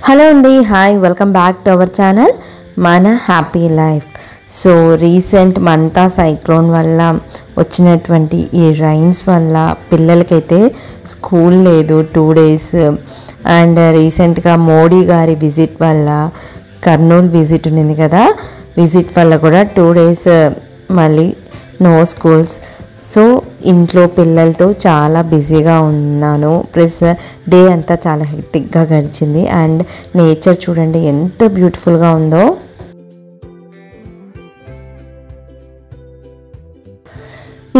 Hello అండి, hi, welcome back to our channel మన happy life. So recent మంతా cyclone వల్ల వచ్చినటువంటి ఈ రైన్స్ వల్ల పిల్లలకైతే స్కూల్ లేదు 2 days. అండ్ రీసెంట్గా మోడీ గారి విజిట్ వల్ల కర్నూలు విజిట్ ఉంది కదా, విజిట్ వల్ల కూడా 2 days మళ్ళీ నో స్కూల్స్. సో ఇంట్లో పిల్లలతో చాలా బిజీగా ఉన్నాను, ప్లస్ డే అంతా చాలా హెక్టిక్గా గడిచింది. అండ్ నేచర్ చూడండి ఎంత బ్యూటిఫుల్గా ఉందో.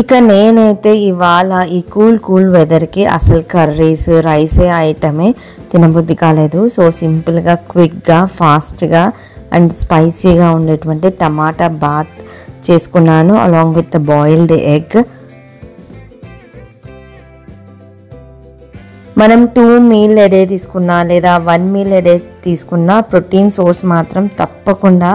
ఇక నేనైతే ఇవాళ ఈ కూల్ వెదర్కి అసలు కర్రీస్ రైసే ఐటమే తినబుద్ధి కాలేదు. సో సింపుల్గా క్విక్గా ఫాస్ట్గా అండ్ స్పైసీగా ఉండేటువంటి టమాటా బాత్ చేసుకున్నాను అలాంగ్ విత్ బాయిల్డ్ ఎగ్. మనం 2 meal a day తీసుకున్నా లేదా 1 meal a day తీసుకున్నా ప్రోటీన్ సోర్స్ మాత్రం తప్పకుండా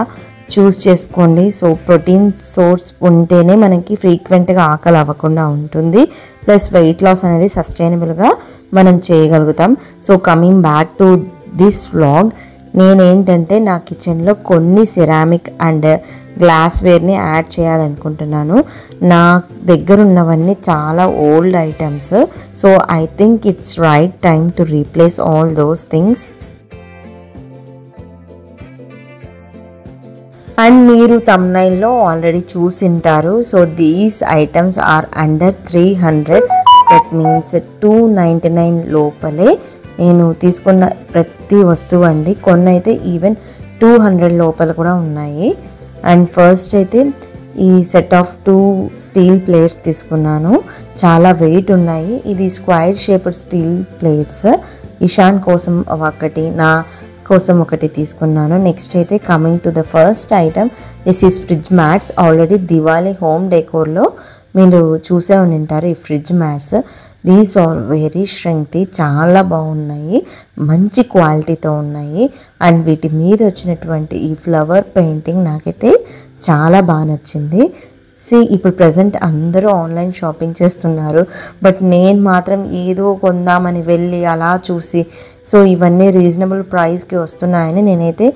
చూస్ చేసుకోండి. సో ప్రోటీన్ సోర్స్ ఉంటేనే మనకి ఫ్రీక్వెంట్గా ఆకలి అవ్వకుండా ఉంటుంది, ప్లస్ వెయిట్ లాస్ అనేది సస్టైనబుల్గా మనం చేయగలుగుతాం. So coming back to this vlog, నేనేంటంటే నా కిచెన్లో కొన్ని సిరామిక్ అండ్ గ్లాస్వేర్ని యాడ్ చేయాలనుకుంటున్నాను. నా దగ్గర ఉన్నవన్నీ చాలా old items. So I think it's right time to replace all those things. And మీరు thumbnailలో ఆల్రెడీ చూసింటారు. So these items are under 300, that means 299 లోపలే నేను తీసుకున్న ప్రతి వస్తువు అండి. కొన్ని అయితే ఈవెన్ 200 లోపల కూడా ఉన్నాయి. అండ్ ఫస్ట్ అయితే ఈ సెట్ ఆఫ్ 2 స్టీల్ ప్లేట్స్ తీసుకున్నాను, చాలా వెయిట్ ఉన్నాయి. ఇది square shaped steel plates. Ishan కోసం ఒకటి, నా కోసం ఒకటి తీసుకున్నాను. నెక్స్ట్ అయితే coming to the first item, this is fridge mats. Already Diwali home డెకోర్లో మీరు చూసే ఉంటారు ఈ fridge mats. These are very strengthy, చాలా బాగున్నాయి, మంచి క్వాలిటీతో ఉన్నాయి. అండ్ వీటి మీద వచ్చినటువంటి ఈ ఫ్లవర్ పెయింటింగ్ నాకైతే చాలా బాగా నచ్చింది. ఇప్పుడు ప్రజెంట్ అందరూ ఆన్లైన్ షాపింగ్ చేస్తున్నారు, బట్ నేను మాత్రం ఏదో కొందామని వెళ్ళి అలా చూసి, సో ఇవన్నీ రీజనబుల్ ప్రైస్కి వస్తున్నాయని నేనైతే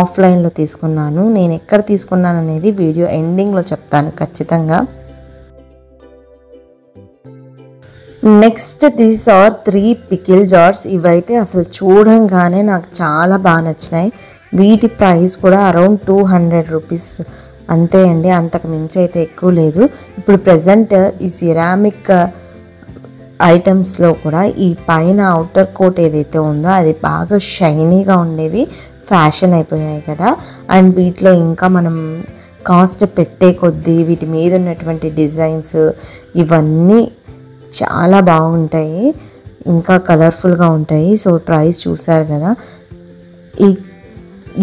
ఆఫ్లైన్లో తీసుకున్నాను. నేను ఎక్కడ తీసుకున్నాను అనేది వీడియో ఎండింగ్లో చెప్తాను ఖచ్చితంగా. Next these are 3 pickle jars. ఇవైతే అసలు చూడంగానే నాకు చాలా బాగా నచ్చినాయి. వీటి ప్రైస్ కూడా అరౌండ్ 200 రూపీస్ అంతే అండి, అంతకు మించి అయితే ఎక్కువ లేదు. ఇప్పుడు ప్రజెంట్ ఈ సిరామిక్ ఐటమ్స్లో కూడా ఈ పైన అవుటర్ కోట్ ఏదైతే ఉందో అది బాగా షైనీగా ఉండేవి ఫ్యాషన్ అయిపోయాయి కదా. అండ్ వీటిలో ఇంకా మనం కాస్ట్ పెట్టే కొద్దీ వీటి మీద ఉన్నటువంటి డిజైన్స్ ఇవన్నీ చాలా బాగుంటాయి, ఇంకా కలర్ఫుల్గా ఉంటాయి. సో ప్రైస్ చూసారు కదా,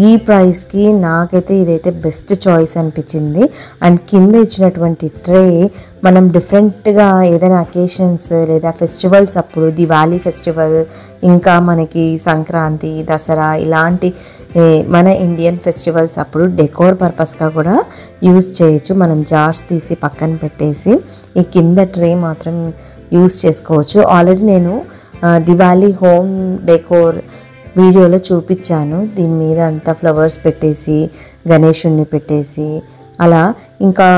ఈ ప్రైస్కి నాకైతే ఇదైతే బెస్ట్ చాయిస్ అనిపించింది. అండ్ కింద ఇచ్చినటువంటి ట్రే మనం డిఫరెంట్గా ఏదైనా అకేషన్స్ లేదా ఫెస్టివల్స్ అప్పుడు, దివాళీ ఫెస్టివల్, ఇంకా మనకి సంక్రాంతి, దసరా ఇలాంటి మన ఇండియన్ ఫెస్టివల్స్ అప్పుడు డెకోర్ పర్పస్గా కూడా యూస్ చేయొచ్చు. మనం జార్స్ తీసి పక్కన పెట్టేసి ఈ కింద ట్రే మాత్రం యూస్ చేసుకోవచ్చు. ఆల్రెడీ నేను దివాళీ హోమ్ డెకోర్ వీడియోలో చూపించాను. దీని మీద అంతా ఫ్లవర్స్ పెట్టేసి గణేషుణ్ణి పెట్టేసి అలా. ఇంకా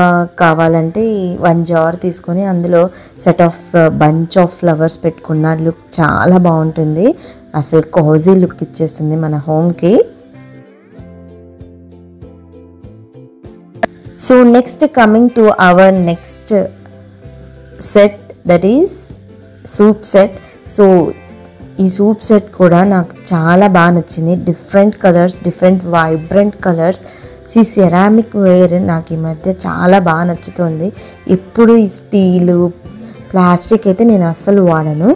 కావాలంటే 1 జార్ తీసుకొని అందులో set of bunch of flowers పెట్టుకున్న లుక్ చాలా బాగుంటుంది, అసలు కోజీ లుక్ ఇచ్చేస్తుంది మన హోమ్కి. So next coming to our next set, that is soup set. So ఈ సూప్ సెట్ కూడా నాకు చాలా బాగా నచ్చింది. Different colours, different vibrant colours. Ceramic ware నాకు ఈ మధ్య చాలా బాగా నచ్చుతుంది. ఎప్పుడు ఈ స్టీలు ప్లాస్టిక్ అయితే నేను అస్సలు వాడను,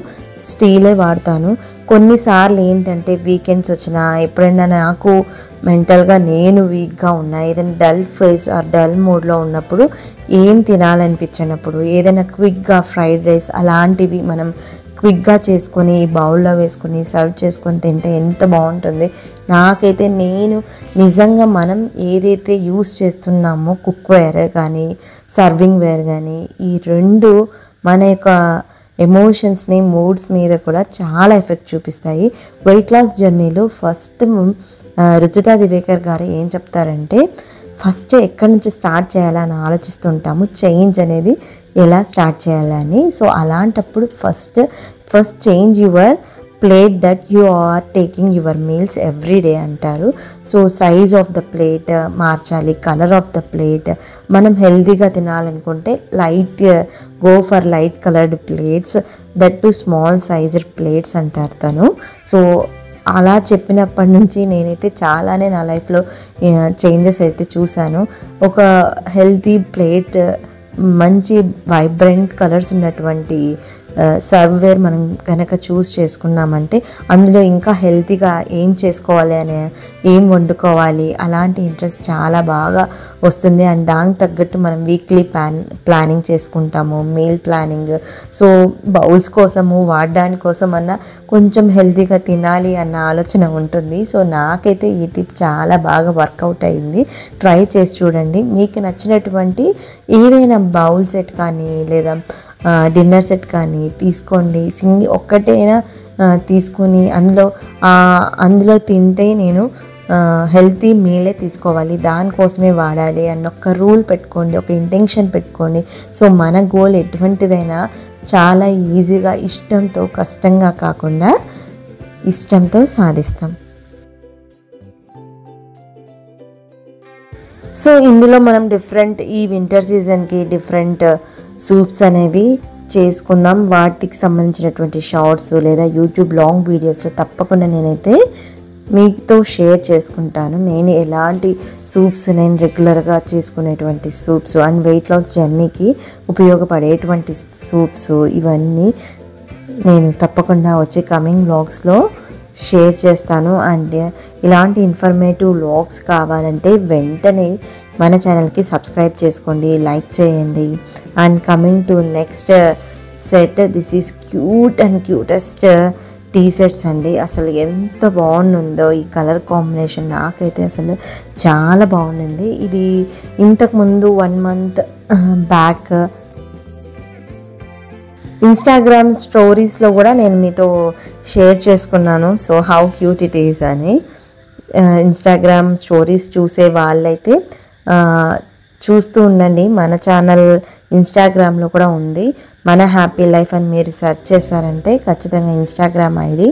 స్టీలే వాడతాను. కొన్నిసార్లు ఏంటంటే వీకెండ్స్ వచ్చినా, ఎప్పుడైనా నాకు మెంటల్గా నేను వీక్గా ఉన్నా, ఏదైనా డల్ ఫేస్ ఆర్ డల్ మూడ్లో ఉన్నప్పుడు, ఏం తినాలనిపించినప్పుడు ఏదైనా క్విక్గా ఫ్రైడ్ రైస్ అలాంటివి మనం క్విక్గా చేసుకొని బౌల్లో వేసుకొని సర్వ్ చేసుకొని తింటే ఎంత బాగుంటుంది. నాకైతే నేను నిజంగా మనం ఏదైతే యూస్ చేస్తున్నామో కుక్ వేర్ కానీ సర్వింగ్ వేర్ కానీ, ఈ 2 మన యొక్క ఎమోషన్స్ని, మూడ్స్ మీద కూడా చాలా ఎఫెక్ట్ చూపిస్తాయి. వెయిట్ లాస్ జర్నీలో ఫస్ట్ రుచితా దివేకర్ గారు ఏం చెప్తారంటే, ఫస్ట్ ఎక్కడి నుంచి స్టార్ట్ చేయాలని ఆలోచిస్తుంటాము, చేంజ్ అనేది ఎలా స్టార్ట్ చేయాలని. సో అలాంటప్పుడు first change your plate that you are taking your meals every day అంటారు. So size of the plate మార్చాలి, కలర్ ఆఫ్ ద ప్లేట్. మనం హెల్తీగా తినాలనుకుంటే go for light coloured plates, that to small sized plates అంటారు తను. So అలా చెప్పినప్పటి నుంచి నేనైతే చాలానే నా లైఫ్లో చేంజెస్ అయితే చూశాను. ఒక హెల్తీ ప్లేట్, మంచి వైబ్రెంట్ కలర్స్ ఉన్నటువంటి సర్వ్వేర్ మనం కనుక చూస్ చేసుకున్నామంటే అందులో ఇంకా హెల్తీగా ఏం చేసుకోవాలి అనే, ఏం వండుకోవాలి అలాంటి ఇంట్రెస్ట్ చాలా బాగా వస్తుంది. అండ్ దానికి తగ్గట్టు మనం వీక్లీ ప్లానింగ్ చేసుకుంటాము, మీల్ ప్లానింగ్. సో బౌల్స్ కోసము వాడడానికి కోసం అన్న కొంచెం హెల్తీగా తినాలి అన్న ఆలోచన ఉంటుంది. సో నాకైతే ఈ టిప్ చాలా బాగా వర్కౌట్ అయింది. ట్రై చేసి చూడండి. మీకు నచ్చినటువంటి ఏదైనా బౌల్ సెట్ కానీ లేదా డిన్నర్ సెట్ కానీ తీసుకోండి. ఒక్కటైనా తీసుకొని అందులో తింటే నేను హెల్తీ మీలే తీసుకోవాలి, దానికోసమే వాడాలి అన్న ఒక రూల్ పెట్టుకోండి, ఒక ఇంటెన్షన్ పెట్టుకోండి. సో మన గోల్ ఎటువంటిదైనా చాలా ఈజీగా, ఇష్టంతో, కష్టంగా కాకుండా ఇష్టంతో సాధిస్తాం. సో ఇందులో మనం ఈ వింటర్ సీజన్కి డిఫరెంట్ సూప్స్ అనేవి చేసుకుందాం. వాటికి సంబంధించినటువంటి షార్ట్స్ లేదా యూట్యూబ్ లాంగ్ వీడియోస్లో తప్పకుండా నేనైతే మీతో షేర్ చేసుకుంటాను. నేను ఎలాంటి సూప్స్, నేను రెగ్యులర్గా చేసుకునేటువంటి సూప్స్ అండ్ వెయిట్ లాస్ జర్నీకి ఉపయోగపడేటువంటి సూప్స్, ఇవన్నీ నేను తప్పకుండా వచ్చే కమింగ్ వ్లాగ్స్లో షేర్ చేస్తాను. అండ్ ఇలాంటి ఇన్ఫర్మేటివ్ వ్లాగ్స్ కావాలంటే వెంటనే మన ఛానల్కి సబ్స్క్రైబ్ చేసుకోండి, లైక్ చేయండి. And coming to next set, this is cutest tea sets అండి. అసలు ఎంత బాగుందో ఈ కలర్ కాంబినేషన్, నాకైతే అసలు చాలా బాగుంది. ఇది ఇంతకుముందు 1 month బ్యాక్ ఇన్స్టాగ్రామ్ స్టోరీస్లో కూడా నేను మీతో షేర్ చేసుకున్నాను. So how cute it is అని. ఇన్స్టాగ్రామ్ స్టోరీస్ చూసే వాళ్ళైతే చూస్తూ ఉండండి. మన ఛానల్ ఇన్స్టాగ్రామ్లో కూడా ఉంది, మన హ్యాపీ లైఫ్ అని మీరు సెర్చ్ చేశారంటే ఖచ్చితంగా ఇన్స్టాగ్రామ్ ఐడి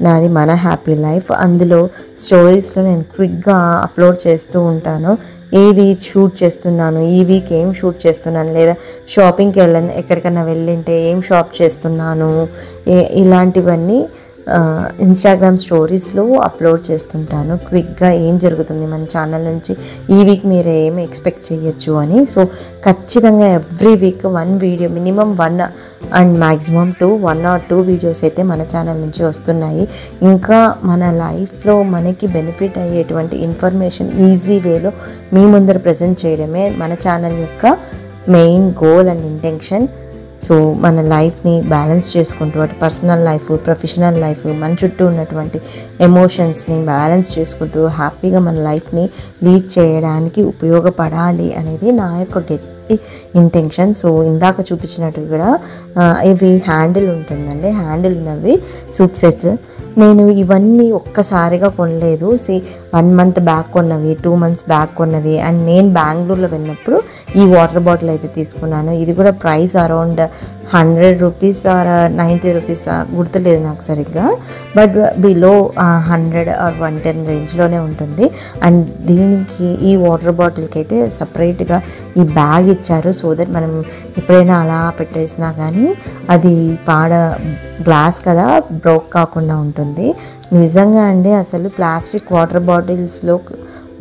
నాది, మన హ్యాపీ లైఫ్. అందులో స్టోరీస్లో నేను క్విక్గా అప్లోడ్ చేస్తూ ఉంటాను. ఏది షూట్ చేస్తున్నాను, ఈ వీక్ ఏం షూట్ చేస్తున్నాను, లేదా షాపింగ్కి ఎక్కడికన్నా వెళ్ళింటే ఏం షాప్ చేస్తున్నాను, ఇలాంటివన్నీ ఇన్స్టాగ్రామ్ స్టోరీస్లో అప్లోడ్ చేస్తుంటాను. క్విక్గా ఏం జరుగుతుంది మన ఛానల్ నుంచి, ఈ వీక్ మీరు ఏమి ఎక్స్పెక్ట్ చేయొచ్చు అని. సో ఖచ్చితంగా every week 1 video, minimum 1 and maximum 1 or 2 videos అయితే మన ఛానల్ నుంచి వస్తున్నాయి. ఇంకా మన లైఫ్లో మనకి బెనిఫిట్ అయ్యేటువంటి ఇన్ఫర్మేషన్ ఈజీ వేలో మీ ముందర ప్రజెంట్ చేయడమే మన ఛానల్ యొక్క main goal and intention. So మన లైఫ్ని బ్యాలెన్స్ చేసుకుంటూ, అటు పర్సనల్ లైఫ్, ప్రొఫెషనల్ లైఫ్, మన చుట్టూ ఉన్నటువంటి ఎమోషన్స్ని బ్యాలెన్స్ చేసుకుంటూ హ్యాపీగా మన లైఫ్ని లీడ్ చేయడానికి ఉపయోగపడాలి అనేది నా యొక్క గట్టి ఇంటెన్షన్. సో ఇందాక చూపించినట్టు కూడా ఇవి హ్యాండిల్ ఉంటుందండి, హ్యాండిల్ ఉన్నవి సూప్ సెట్స్. నేను ఇవన్నీ ఒక్కసారిగా కొనలేదు. 1 month బ్యాక్ కొన్నవి, 2 months బ్యాక్ కొన్నవి. అండ్ నేను బెంగళూరులో వెళ్ళినప్పుడు ఈ వాటర్ బాటిల్ అయితే తీసుకున్నాను. ఇది కూడా price around 100 rupees or 90 rupees, గుర్తులేదు నాకు సరిగ్గా, బట్ బిలో 100 or 110 రేంజ్లోనే ఉంటుంది. అండ్ దీనికి ఈ వాటర్ బాటిల్కి అయితే సపరేట్గా ఈ బ్యాగ్ ఇచ్చారు. సో దట్ మనం ఎప్పుడైనా అలా పెట్టేసినా కానీ అది గ్లాస్ కదా, బ్రోక్ కాకుండా ఉంటుంది. నిజంగా అండి అసలు ప్లాస్టిక్ వాటర్ బాటిల్స్లో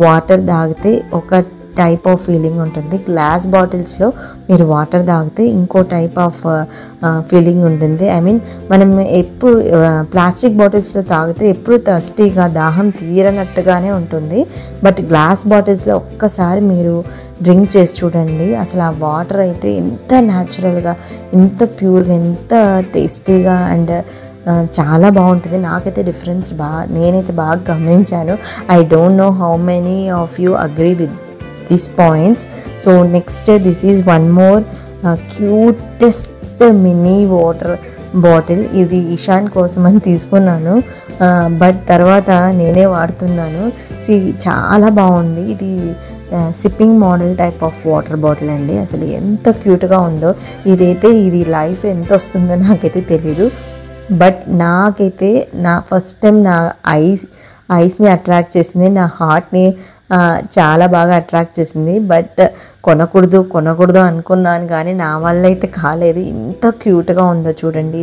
వాటర్ తాగితే ఒక టైప్ ఆఫ్ ఫీలింగ్ ఉంటుంది, గ్లాస్ బాటిల్స్లో మీరు వాటర్ తాగితే ఇంకో టైప్ ఆఫ్ ఫీలింగ్ ఉంటుంది. ఐ మీన్ మనం ఎప్పుడు ప్లాస్టిక్ బాటిల్స్లో తాగితే ఎప్పుడు థర్స్టీగా, దాహం తీరనట్టుగానే ఉంటుంది. బట్ గ్లాస్ బాటిల్స్లో ఒక్కసారి మీరు డ్రింక్ చేసి చూడండి, అసలు ఆ వాటర్ అయితే ఎంత న్యాచురల్గా, ఎంత ప్యూర్గా, ఎంత టేస్టీగా అండ్ చాలా బాగుంటుంది. నాకైతే డిఫరెన్స్ నేనైతే బాగా గమనించాను. I don't know how many of you agree with these points. So next this is one more cutest mini water bottle. ఇది ఇషాన్ కోసం అని తీసుకున్నాను, బట్ తర్వాత నేనే వాడుతున్నాను. చాలా బాగుంది. ఇది sipping model type of water bottle అండి. అసలు ఎంత క్యూట్గా ఉందో. ఇది లైఫ్ ఎంత వస్తుందో నాకైతే తెలీదు, బట్ నాకైతే ఫస్ట్ టైం నా ఐస్ని అట్రాక్ట్ చేసింది, నా హార్ట్ని చాలా బాగా అట్రాక్ట్ చేసింది. బట్ కొనకూడదు అనుకున్నాను, కానీ నా వల్ల అయితే కాలేదు. ఇంత క్యూట్గా ఉందో చూడండి.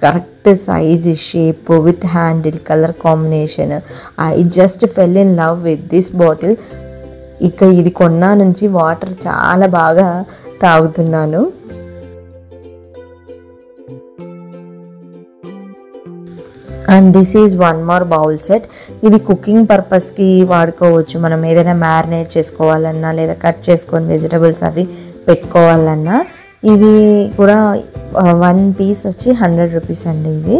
Correct size, shape, with handle, colour combination. I just fell in love with this bottle. ఇది కొన్నా నుంచి వాటర్ చాలా బాగా తాగుతున్నాను. And this is one more bowl set. ఇది కుకింగ్ పర్పస్కి వాడుకోవచ్చు. మనం ఏదైనా మ్యారినేట్ చేసుకోవాలన్నా, లేదా కట్ చేసుకొని వెజిటబుల్స్ అవి పెట్టుకోవాలన్నా. ఇది కూడా 1 పీస్ వచ్చి 100 రూపీస్ అండి.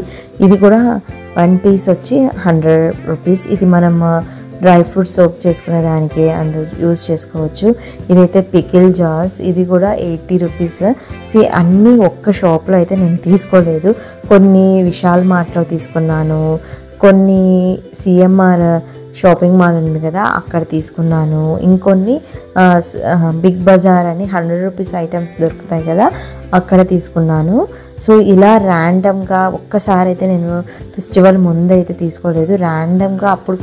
ఇది కూడా 1 పీస్ వచ్చి 100 రూపీస్. ఇది మనం డ్రై ఫ్రూట్స్ సోక్ చేసుకునే దానికి యూజ్ చేసుకోవచ్చు. ఇదైతే పికిల్ జార్స్. ఇది కూడా 80 రూపీస్. అన్నీ ఒక్క షాప్లో అయితే నేను తీసుకోలేదు. కొన్ని విశాల్ మార్ట్లో తీసుకున్నాను, కొన్ని సిఎంఆర్ షాపింగ్ మాల్ ఉంది కదా అక్కడ తీసుకున్నాను, ఇంకొన్ని బిగ్ బజార్ అని 100 రూపీస్ ఐటమ్స్ దొరుకుతాయి కదా అక్కడ తీసుకున్నాను. ఇలా ర్యాండమ్గా ఒక్కసారి అయితే నేను ఫెస్టివల్ ముందు అయితే తీసుకోలేదు. ర్యాండమ్గా అప్పుడు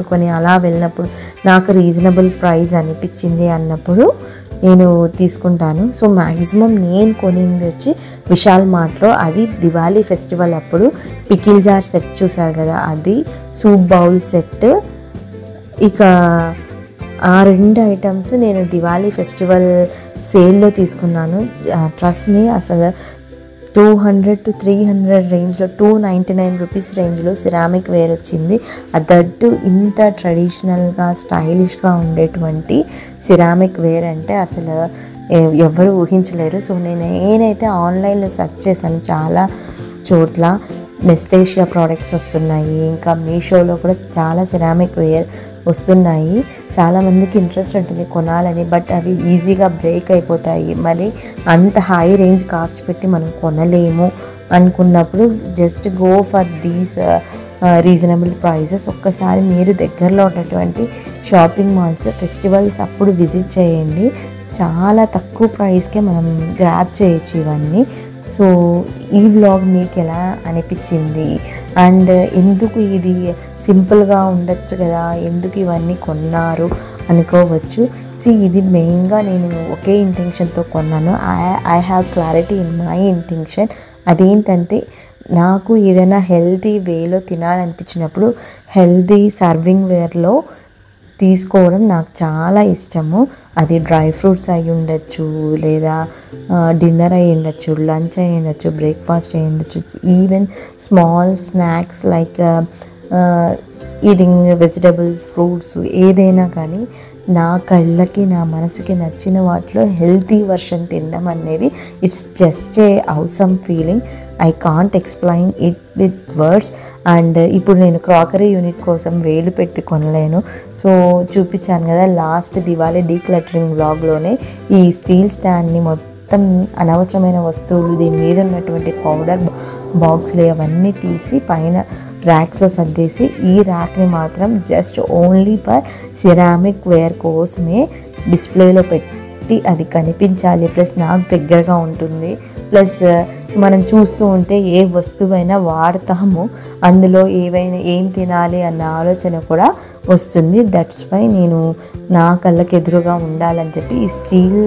కొన్ని అలా వెళ్ళినప్పుడు నాకు రీజనబుల్ ప్రైస్ అనిపించింది అన్నప్పుడు నేను తీసుకుంటాను. మ్యాక్సిమం నేను కొనింది వచ్చి విశాల్ మార్ట్లో. అది దివాళీ ఫెస్టివల్ అప్పుడు పికిల్ జార్ సెట్ చూసారు కదా, అది సూప్ బౌల్ సెట్. ఆ 2 ఐటమ్స్ నేను దివాళీ ఫెస్టివల్ సేల్లో తీసుకున్నాను. ట్రస్ట్ మీ, అసలు 200 to 300 రేంజ్లో, 299 రూపీస్ రేంజ్లో సిరామిక్ వేర్ వచ్చింది. దట్టు ఇంత ట్రెడిషనల్గా స్టైలిష్గా ఉండేటువంటి సిరామిక్ వేర్ అంటే అసలు ఎవరు ఊహించలేరు. నేనైతే ఆన్లైన్లో సెర్చ్ చేశాను, చాలా చోట్ల నెస్టేషియా ప్రోడక్ట్స్ వస్తున్నాయి, ఇంకా మీషోలో కూడా చాలా సిరామిక్ వేర్ వస్తున్నాయి. చాలామందికి ఇంట్రెస్ట్ ఉంటుంది కొనాలని, బట్ అవి ఈజీగా బ్రేక్ అయిపోతాయి. మరి అంత హై రేంజ్ కాస్ట్ పెట్టి మనం కొనలేము అనుకున్నప్పుడు just go for these reasonable prices. ఒక్కసారి మీరు దగ్గరలో ఉన్నటువంటి షాపింగ్ మాల్స్ ఫెస్టివల్స్ అప్పుడు విజిట్ చేయండి. చాలా తక్కువ ప్రైస్కే మనం గ్రాబ్ చేయొచ్చు ఇవన్నీ. ఈ వ్లాగ్ మీకు ఎలా అనిపించింది, అండ్ ఎందుకు ఇది సింపుల్గా ఉండొచ్చు కదా, ఎందుకు ఇవన్నీ కొన్నారు అనుకోవచ్చు. ఇది మెయిన్గా నేను ఒకే ఇంటెన్షన్తో కొన్నాను. I have clarity in my intention. అదేంటంటే నాకు ఏదైనా హెల్తీ వేలో తినాలనిపించినప్పుడు హెల్తీ సర్వింగ్ వేర్లో తీసుకోవడం నాకు చాలా ఇష్టము. అది డ్రై ఫ్రూట్స్ అయి ఉండొచ్చు, లేదా డిన్నర్ అయి ఉండొచ్చు, లంచ్ అయి ఉండొచ్చు, బ్రేక్ఫాస్ట్ అయి ఉండొచ్చు, even small snacks like eating vegetables, fruits, ఏదైనా కానీ నా కళ్ళకి నా మనసుకి నచ్చిన వాటిలో హెల్తీ వర్షన్ తినడం అనేది it's just a awesome feeling. I can't explain it with words. And ఇప్పుడు నేను క్రాకరీ యూనిట్ కోసం వేలు పెట్టి కొనలేను. చూపించాను కదా లాస్ట్ దివాళీ డీక్లటరింగ్ వ్లాగ్లోనే, ఈ స్టీల్ స్టాండ్ని మొత్తం అనవసరమైన వస్తువులు, దీని మీద ఉన్నటువంటి పౌడర్ బాక్స్లు అవన్నీ తీసి పైన ర్యాక్స్లో సర్దేసి, ఈ ర్యాక్ని మాత్రం just only for ceramic ware కోసమే డిస్ప్లేలో పెట్టి అది కనిపించాలి, ప్లస్ నాకు దగ్గరగా ఉంటుంది, ప్లస్ మనం చూస్తూ ఉంటే ఏ వస్తువైనా వాడతాము, అందులో ఏం తినాలి అన్న ఆలోచన కూడా వస్తుంది. దట్స్ వై నేను నా కళ్ళకి ఎదురుగా ఉండాలని చెప్పి ఈ స్టీల్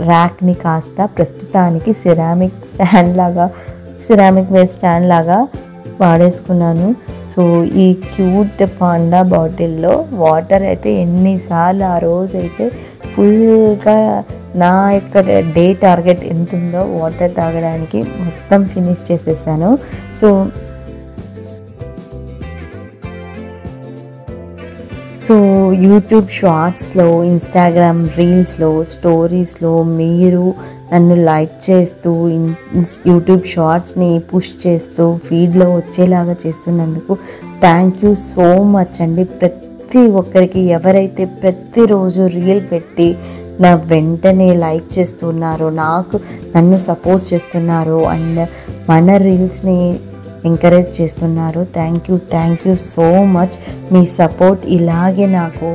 ర్యాక్ని కాస్త ప్రస్తుతానికి సిరామిక్ వేర్ స్టాండ్ లాగా వాడేసుకున్నాను. ఈ క్యూట్ పాండా బాటిల్లో వాటర్ అయితే ఎన్నిసార్లు ఆ రోజు అయితే ఫుల్గా నా యొక్క డే టార్గెట్ ఎంత ఉందో వాటర్ తాగడానికి మొత్తం ఫినిష్ చేసేసాను. యూట్యూబ్ షార్ట్స్లో, ఇన్స్టాగ్రామ్ రీల్స్లో, స్టోరీస్లో మీరు నన్ను లైక్ చేస్తూ యూట్యూబ్ షార్ట్స్ని పుష్ చేస్తూ ఫీడ్లో వచ్చేలాగా చేస్తున్నందుకు థ్యాంక్ యూ సో మచ్ అండి. ప్రతి ఒక్కరికి ఎవరైతే ప్రతిరోజు రీల్ పెట్టి నా వెంటనే లైక్ చేస్తున్నారు, నన్ను సపోర్ట్ చేస్తున్నారు అండ్ మన రీల్స్ని ఎంకరేజ్ చేస్తున్నారు. Thank you so much. Me support ఇలాగే నాకు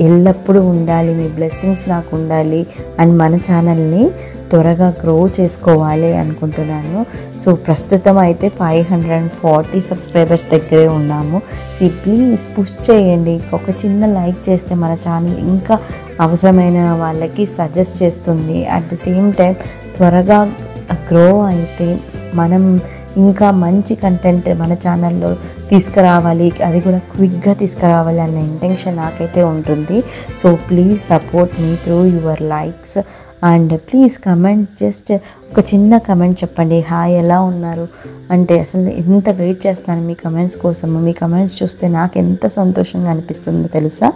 ఎల్లప్పుడూ ఉండాలి, మీ బ్లెస్సింగ్స్ నాకు ఉండాలి అండ్ మన ఛానల్ని త్వరగా గ్రో చేసుకోవాలి అనుకుంటున్నాను. సో ప్రస్తుతం అయితే 540 సబ్స్క్రైబర్స్ దగ్గరే ఉన్నాము. ప్లీజ్ పుష్ చేయండి. ఒక చిన్న లైక్ చేస్తే మన ఛానల్ ఇంకా అవసరమైన వాళ్ళకి సజెస్ట్ చేస్తుంది. అట్ ద సేమ్ టైం త్వరగా గ్రో అయితే మనం ఇంకా మంచి కంటెంట్ మన ఛానల్లో తీసుకురావాలి, అది కూడా క్విక్గా తీసుకురావాలి అన్న ఇంటెన్షన్ నాకైతే ఉంటుంది. So please support me through your likes and please comment. Just ఒక చిన్న కమెంట్ చెప్పండి, హాయ్ ఎలా ఉన్నారు అంటే. అసలు ఎంత వెయిట్ చేస్తాను మీ కమెంట్స్ కోసము. మీ కమెంట్స్ చూస్తే నాకు ఎంత సంతోషంగా అనిపిస్తుందో తెలుసా.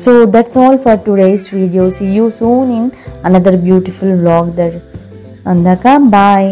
So that's all for today's video. See you soon in another beautiful vlog. Andaka, bye.